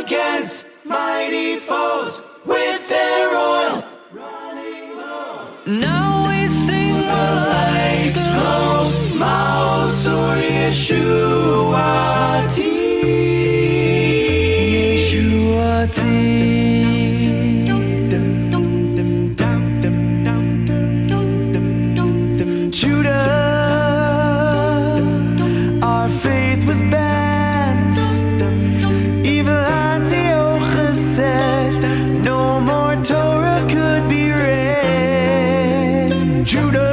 against mighty foes with their oil running low. Now we sing the lights glow, Ma'oz or Yeshuati. Judah, our faith was banned. Evil Antiochus said no more Torah could be read. Judah.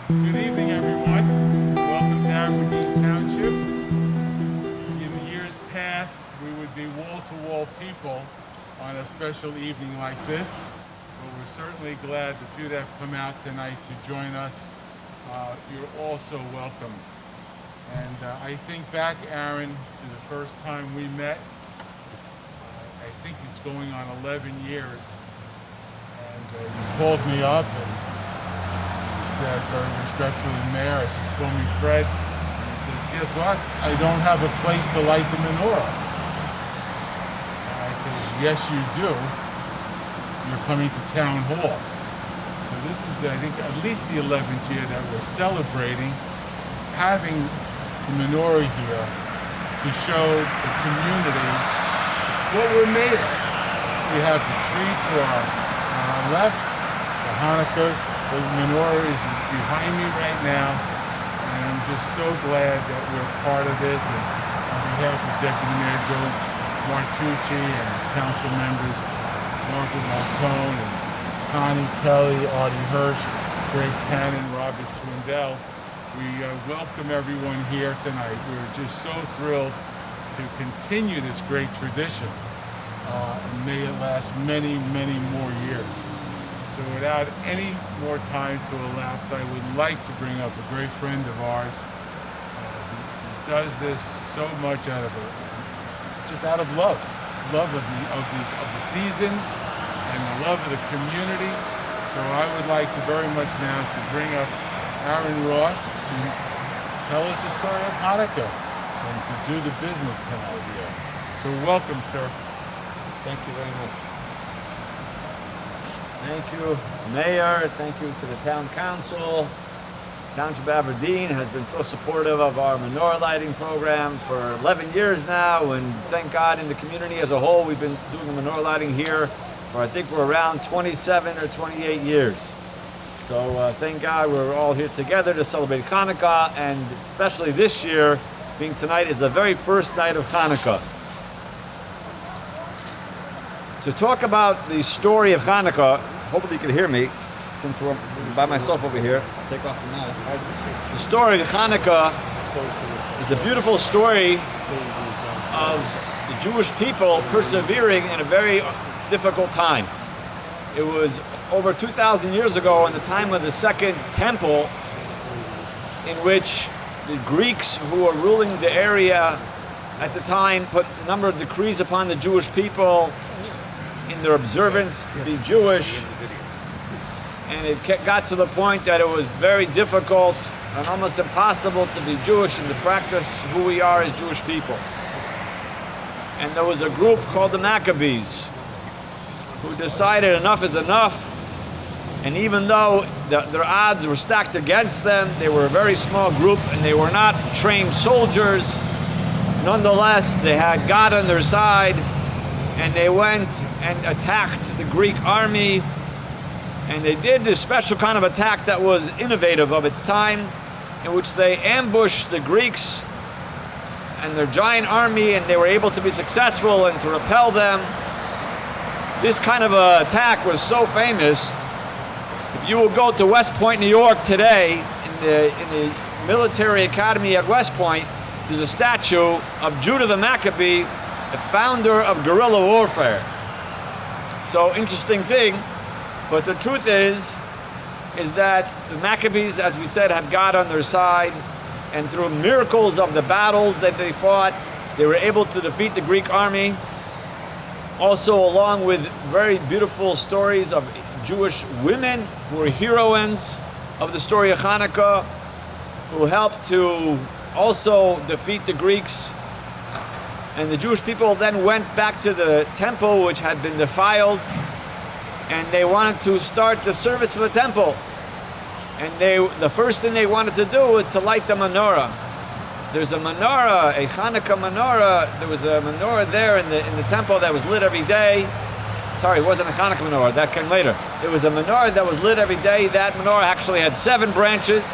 Good evening, everyone. Welcome to Aberdeen Township. In the years past, we would be wall-to-wall people on a special evening like this, but we're certainly glad that you'd have come out tonight to join us. You're also welcome. And I think back, Aaron, to the first time we met. I think it's going on 11 years. And you called me up and said very respectfully, Mayor, I said, call me Fred. And he said, guess what? I don't have a place to light the menorah. And I said, yes, you do. You're coming to Town Hall. So this is, I think, at least the 11th year that we're celebrating having the menorah here to show the community what we're made of. We have the tree to our left, the hanukkah. The menorah is behind me right now, and I'm just so glad that we're part of it. And on behalf of Deputy Mayor Joe Martucci and council members Margaret Malcone and Connie Kelly, Artie Hirsch, Greg Cannon, Robert Swindell, we welcome everyone here tonight. We're just so thrilled to continue this great tradition, and may it last many, many more years. So without any more time to elapse, I would like to bring up a great friend of ours who does this so much out of love of the season and the love of the community. So I would like to very much now to bring up Aaron Ross to tell us the story of Hanukkah and to do the business tonight here. So welcome, sir. Thank you very much. Thank you, Mayor. Thank you to the Town Council. Township Aberdeen has been so supportive of our menorah lighting program for 11 years now, and thank God in the community as a whole, we've been doing the menorah lighting here for I think we're around 27 or 28 years. So thank God we're all here together to celebrate Hanukkah, and especially this year, being tonight is the very first night of Hanukkah. To talk about the story of Hanukkah, hopefully you can hear me, since we're by myself over here. I'll take off the mask. The story of Hanukkah is a beautiful story of the the Jewish people persevering in a very difficult time. It was over 2,000 years ago, in the time of the Second Temple, in which the Greeks who were ruling the area at the time put a number of decrees upon the Jewish people in their observance to be Jewish. And it got to the point that it was very difficult and almost impossible to be Jewish and to practice who we are as Jewish people. And there was a group called the Maccabees who decided enough is enough. And even though their odds were stacked against them, they were a very small group and they were not trained soldiers. Nonetheless, they had God on their side, and they went and attacked the Greek army. And they did this special kind of attack that was innovative of its time, in which they ambushed the Greeks and their giant army, and they were able to be successful and to repel them. This kind of attack was so famous. If you will go to West Point, New York today, in the military academy at West Point, there's a statue of Judah the Maccabee, the founder of guerrilla warfare. So, interesting thing. But the truth is that the Maccabees, as we said, had God on their side, and through miracles of the battles that they fought, they were able to defeat the Greek army. Also, along with very beautiful stories of Jewish women who were heroines of the story of Hanukkah, who helped to also defeat the Greeks. And the Jewish people then went back to the temple, which had been defiled, and they wanted to start the service for the temple. And the first thing they wanted to do was to light the menorah. There's a menorah, a Hanukkah menorah. There was a menorah there in the temple that was lit every day. Sorry, it wasn't a Hanukkah menorah, that came later. It was a menorah that was lit every day. That menorah actually had 7 branches.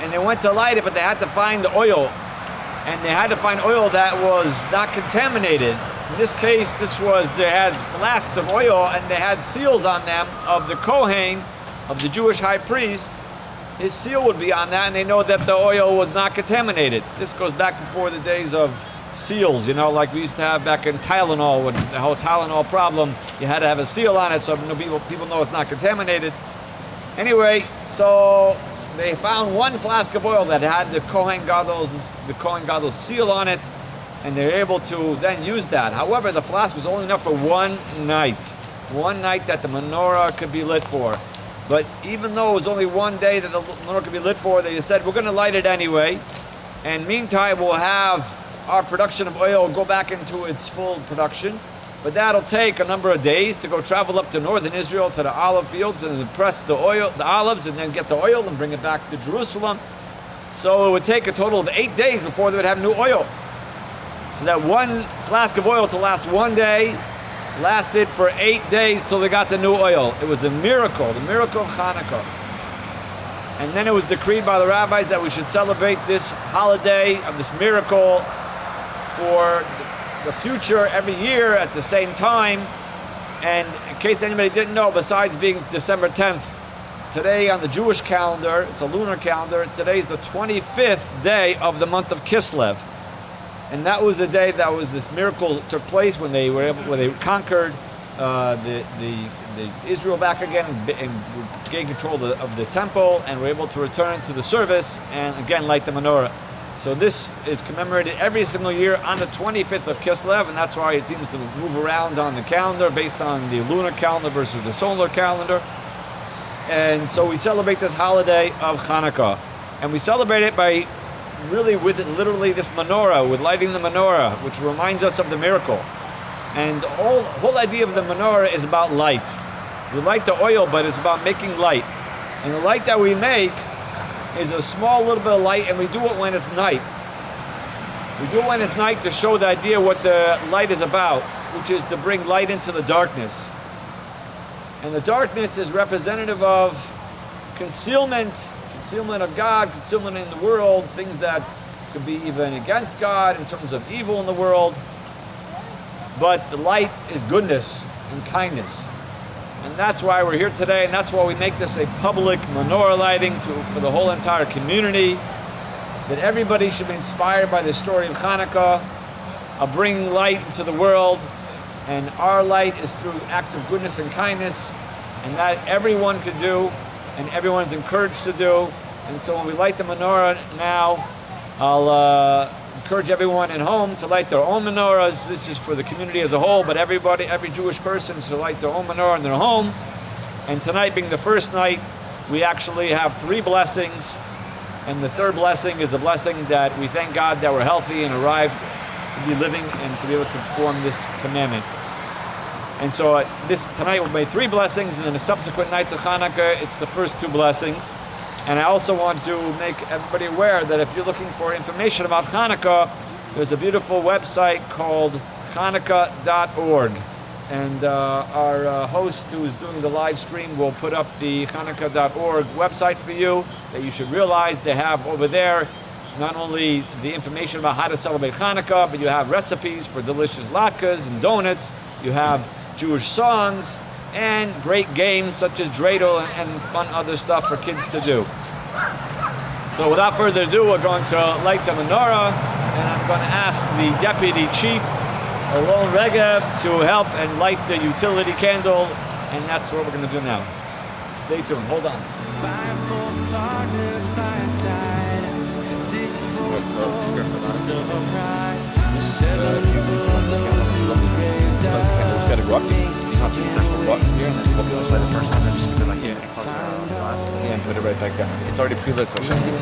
And they went to light it, but they had to find the oil. And they had to find oil that was not contaminated. In this case, they had flasks of oil, and they had seals on them of the Kohen, of the Jewish high priest. His seal would be on that, and they know that the oil was not contaminated. This goes back before the days of seals, like we used to have back in Tylenol, with the whole Tylenol problem. You had to have a seal on it so people know it's not contaminated. Anyway, so they found one flask of oil that had the Kohen Gadol's seal on it, and they were able to then use that. However, the flask was only enough for one night that the menorah could be lit for. But even though it was only one day that the menorah could be lit for, they said, we're going to light it anyway. And meantime, we'll have our production of oil go back into its full production. But that'll take a number of days to go travel up to northern Israel to the olive fields and press the olives, and then get the oil and bring it back to Jerusalem. So it would take a total of 8 days before they would have new oil. So that one flask of oil to last one day lasted for 8 days till they got the new oil. It was a miracle, the miracle of Hanukkah. And then it was decreed by the rabbis that we should celebrate this holiday of this miracle for the future every year at the same time. And in case anybody didn't know, besides being December 10th, today on the Jewish calendar, it's a lunar calendar, today's the 25th day of the month of Kislev. And that was the day that this miracle took place, when they conquered the Israel back again and gained control of the temple, and were able to return to the service and again light the menorah. So this is commemorated every single year on the 25th of Kislev, and that's why it seems to move around on the calendar based on the lunar calendar versus the solar calendar. And so we celebrate this holiday of Hanukkah, and we celebrate it by literally this menorah, with lighting the menorah, which reminds us of the miracle. And the whole idea of the menorah is about light. We light the oil, but it's about making light. And the light that we make is a small little bit of light, and we do it when it's night. We do it when it's night to show the idea what the light is about, which is to bring light into the darkness. And the darkness is representative of concealment of God, concealment in the world, things that could be even against God in terms of evil in the world. But the light is goodness and kindness. And that's why we're here today, and that's why we make this a public menorah lighting for the whole entire community, that everybody should be inspired by the story of Hanukkah, of bringing light into the world. And our light is through acts of goodness and kindness, and that everyone could do, and everyone is encouraged to do. And so when we light the menorah now, I'll encourage everyone at home to light their own menorahs. This is for the community as a whole, but every Jewish person should light their own menorah in their home. And tonight being the first night, we actually have 3 blessings. And the third blessing is a blessing that we thank God that we're healthy and arrived to be living and to be able to perform this commandment. And so tonight we'll make 3 blessings, and then the subsequent nights of Hanukkah, it's the first 2 blessings. And I also want to make everybody aware that if you're looking for information about Hanukkah, there's a beautiful website called hanukkah.org. And our host who's doing the live stream will put up the hanukkah.org website for you, that you should realize they have over there not only the information about how to celebrate Hanukkah, but you have recipes for delicious latkes and donuts. You have Jewish songs and great games such as dreidel and fun other stuff for kids to do. So without further ado, we're going to light the menorah, and I'm going to ask the Deputy Chief, Alon Regev, to help and light the utility candle, and that's what we're going to do now. Stay tuned. Hold on. 5 for partners by side, 6 for souls of pride, 7 for those who gazed out. It's got to go up. It's not the first one go up here, and then go up the other side the first time, and just give it like and close it around the glass. Yeah, and put it right back down. It's already pre-lit, so it shouldn't be too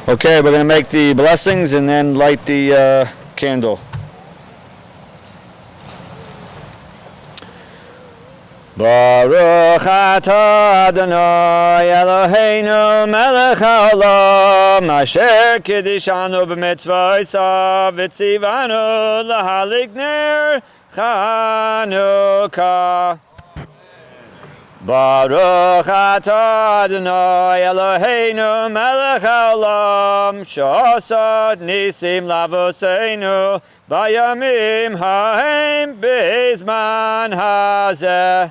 Okay, we're going to make the blessings and then light the candle. Baruch atah Adonai Eloheinu melech haolam asher kiddushanu b'mitzvosav v'tzivanu lahalik ner Chanukah. Baruch atah Adonai Eloheinu melech haolam she'asa nisim lavoseinu bayamim hahem bizman hazeh.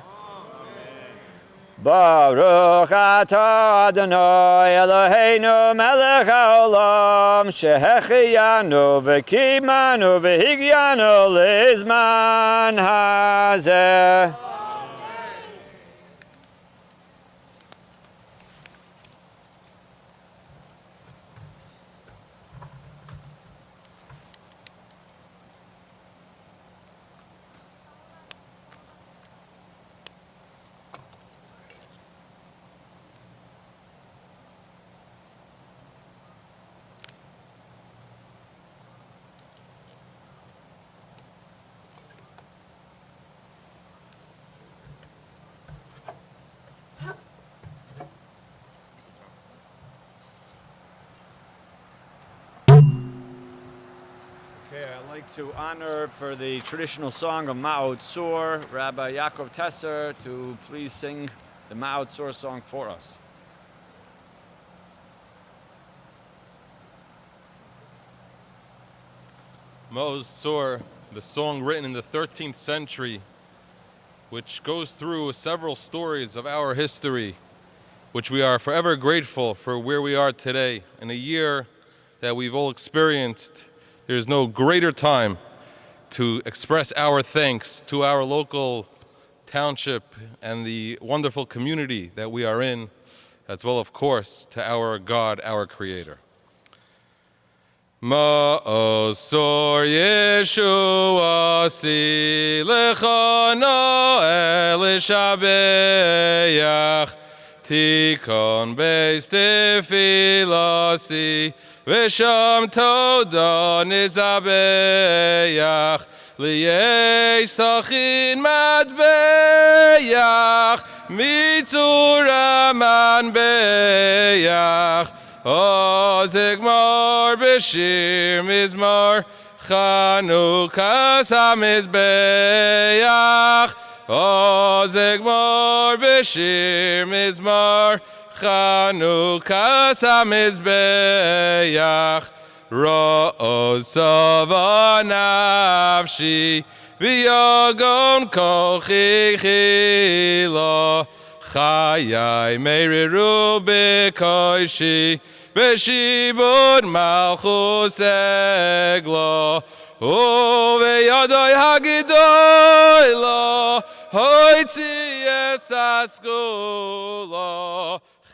Baruch atah Adonai Eloheinu melech haolam shehechiyanu v'kimanu v'higyanu lizman hazeh. Okay, I'd like to honor for the traditional song of Ma'ot Tzur, Rabbi Yaakov Tesser, to please sing the Ma'ot Tzur song for us. Ma'ot Tzur, the song written in the 13th century, which goes through several stories of our history, which we are forever grateful for where we are today. In a year that we've all experienced, there is no greater time to express our thanks to our local township and the wonderful community that we are in, as well, of course, to our God, our Creator. Ma'ot Tzur Yeshua si lechano el shabeach Tikon beis tefilasi, v'sham toda nizabeach, liyei sachin madbeach, mitzura man beach, ozegmar b'shir mizmar, Chanukas hamizbeach, ozegmar b'shir mizmar, Chanukas hamizbeach, ro'osava nafshi, v'yagon kochi chila, chayai meriru b'koishi, Beshibud malchus eglo, ve'yadoi hagidoilo, hoitzi esaskulo,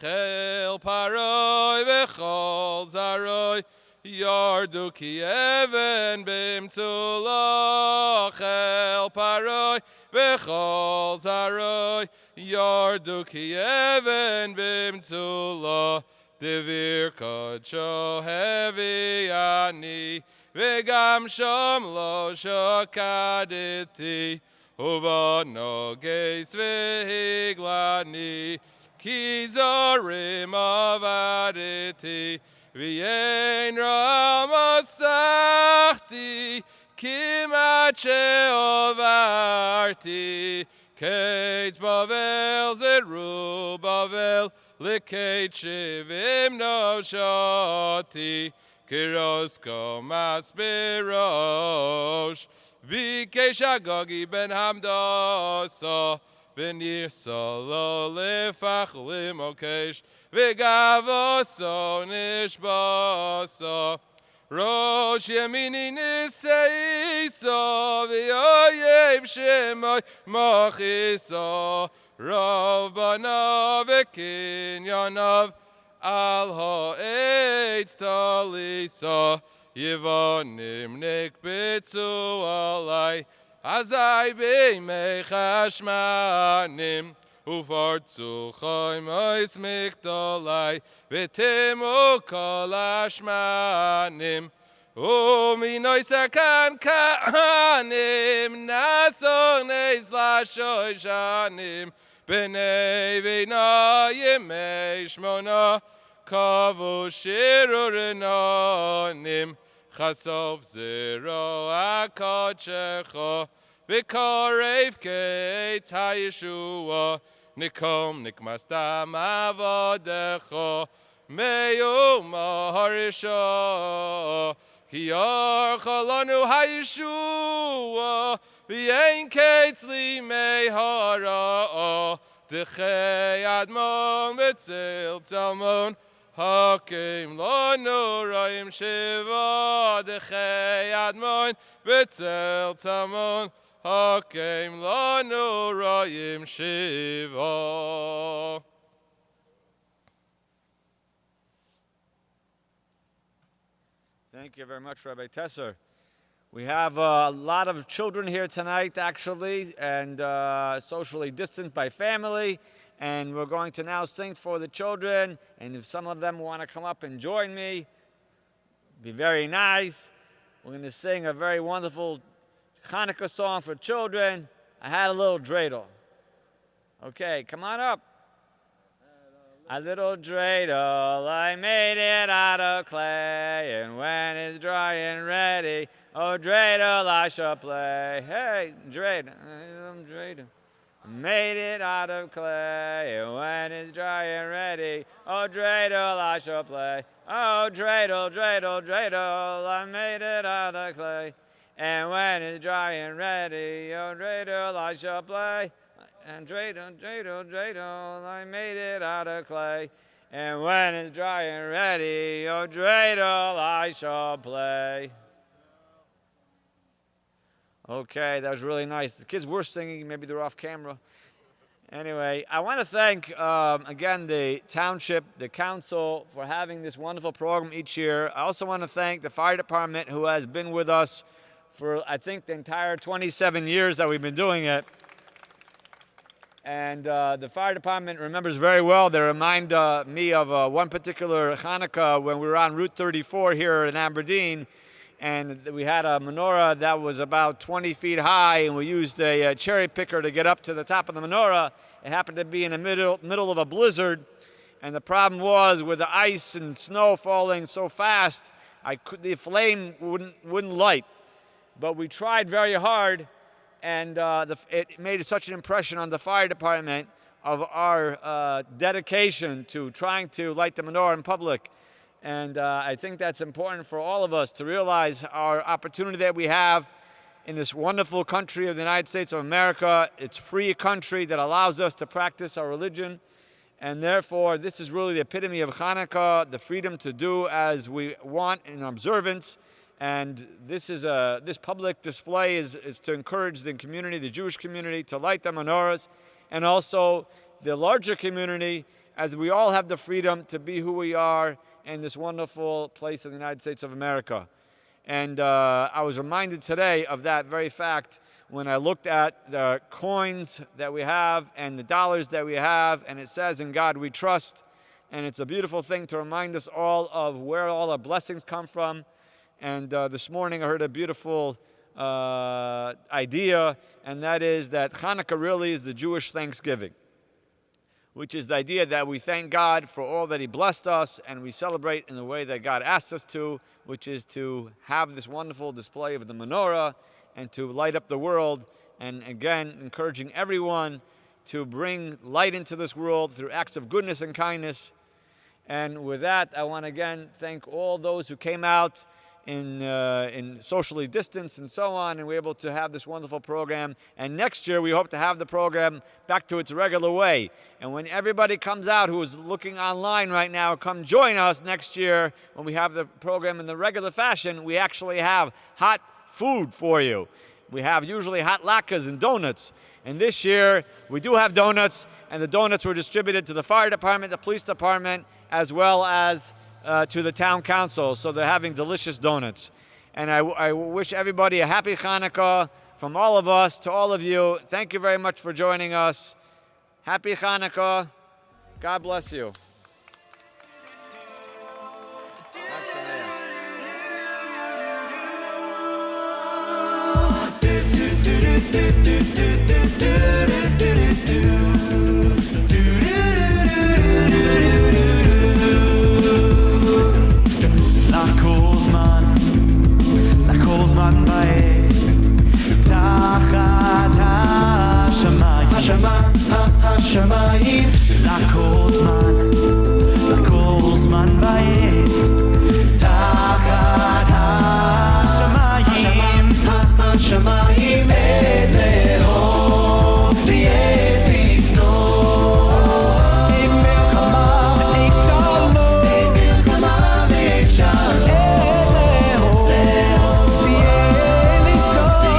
chel paroi v'chol zaroi, yardu ki even bimtzulo, chel paroi v'chol zaroi, yardu ki even bimtzulo, Devir kodsho hevi ani, v'gam shom lo shokaditi, uva noges v'higlani, ki zorim avaditi, v'yein ram osachti, kimat she'ovarti, Kate Bavel Zerubbabel, Likeit shivim no shoti, Kirosko mas birosh, Vikesh Agogi ben Hamdoso, Venirso lo lefach limokesh, Vigavoso nishboso, Rosh Yemini niseiso, V'yoyev shemoy mochiso, Rav banav v'kinyanov al ha'etz talisa Yevonim nikbitzu alai Azai b'imei chashmanim Ufartzu choymois mikdolai V'timu kol hashmanim Uminoi sakan kahanim Nasog neis lashoy shanim B'nei v'na yemei shmona Kavu shiru renonim Chasof zero akachecho V'korev keit ha'yeshua Nikom nikmastam avodecho Me'yom ha'risho Ki yarcha lanu ha'yeshua V'yein keitz li mehara D'chei admon v'tzil talmon Hakim lanu ra'im shiva D'chei admon v'tzil talmon Hakim lanu ra'im shiva. Thank you very much, Rabbi Tesser. We have a lot of children here tonight, actually, and socially distanced by family. And we're going to now sing for the children. And if some of them want to come up and join me, be very nice. We're going to sing a very wonderful Hanukkah song for children. I had a little dreidel. Okay, come on up. A little dreidel, I made it out of clay, and when it's dry and ready, oh dreidel, I shall play. Hey, dreidel, dreidel. Made it out of clay, and when it's dry and ready, oh dreidel, I shall play. Oh dreidel, dreidel, dreidel, I made it out of clay, and when it's dry and ready, oh dreidel, I shall play. And dreidel, dreidel, dreidel, I made it out of clay. And when it's dry and ready, oh dreidel, I shall play. Okay, that was really nice. The kids were singing, maybe they're off camera. Anyway, I want to thank, again, the township, the council, for having this wonderful program each year. I also want to thank the fire department, who has been with us for, I think, the entire 27 years that we've been doing it. And the fire department remembers very well. They remind me of one particular Hanukkah when we were on Route 34 here in Aberdeen, and we had a menorah that was about 20 feet high, and we used a cherry picker to get up to the top of the menorah. It happened to be in the middle of a blizzard, and the problem was with the ice and snow falling so fast, the flame wouldn't light. But we tried very hard, and it made such an impression on the fire department of our dedication to trying to light the menorah in public. And I think that's important for all of us to realize our opportunity that we have in this wonderful country of the United States of America. It's a free country that allows us to practice our religion. And therefore, this is really the epitome of Hanukkah, the freedom to do as we want in observance. And this public display is to encourage the community, the Jewish community, to light the menorahs, and also the larger community, as we all have the freedom to be who we are in this wonderful place in the United States of America. And I was reminded today of that very fact when I looked at the coins that we have and the dollars that we have, and it says, "In God we trust." And it's a beautiful thing to remind us all of where all our blessings come from. And this morning I heard a beautiful idea, and that is that Hanukkah really is the Jewish Thanksgiving, which is the idea that we thank God for all that He blessed us, and we celebrate in the way that God asked us to, which is to have this wonderful display of the menorah and to light up the world, and again, encouraging everyone to bring light into this world through acts of goodness and kindness. And with that, I want to again thank all those who came out in socially distanced and so on, and we're able to have this wonderful program. And next year we hope to have the program back to its regular way. And when everybody comes out who is looking online right now, come join us next year when we have the program in the regular fashion. We actually have hot food for you. We have usually hot latkes and donuts. And this year we do have donuts, and the donuts were distributed to the fire department, the police department, as well as to the town council, so they're having delicious donuts. And I wish everybody a happy Hanukkah from all of us to all of you. Thank you very much for joining us. Happy Hanukkah. God bless you. השמיים לכל זמן בעת תחת השמיים עת לאהוב ועת לשנוא עת מלחמה ועת שלום עת מלחמה ועת שלום עת לאהוב ועת לשנוא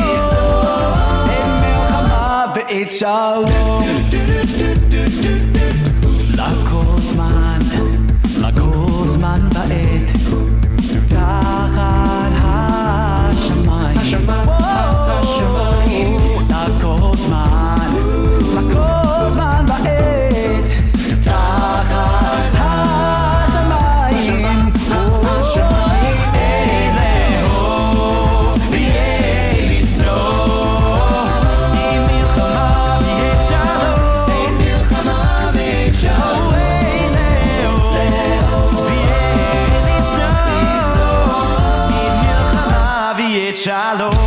עת מלחמה ועת שלום לכל זמן בעת תחת השמיים לכל זמן בעת תחת השמיים עת לאהוב ועת לשנוא עת מלחמה ועת שלום עת מלחמה ועת שלום Shalom.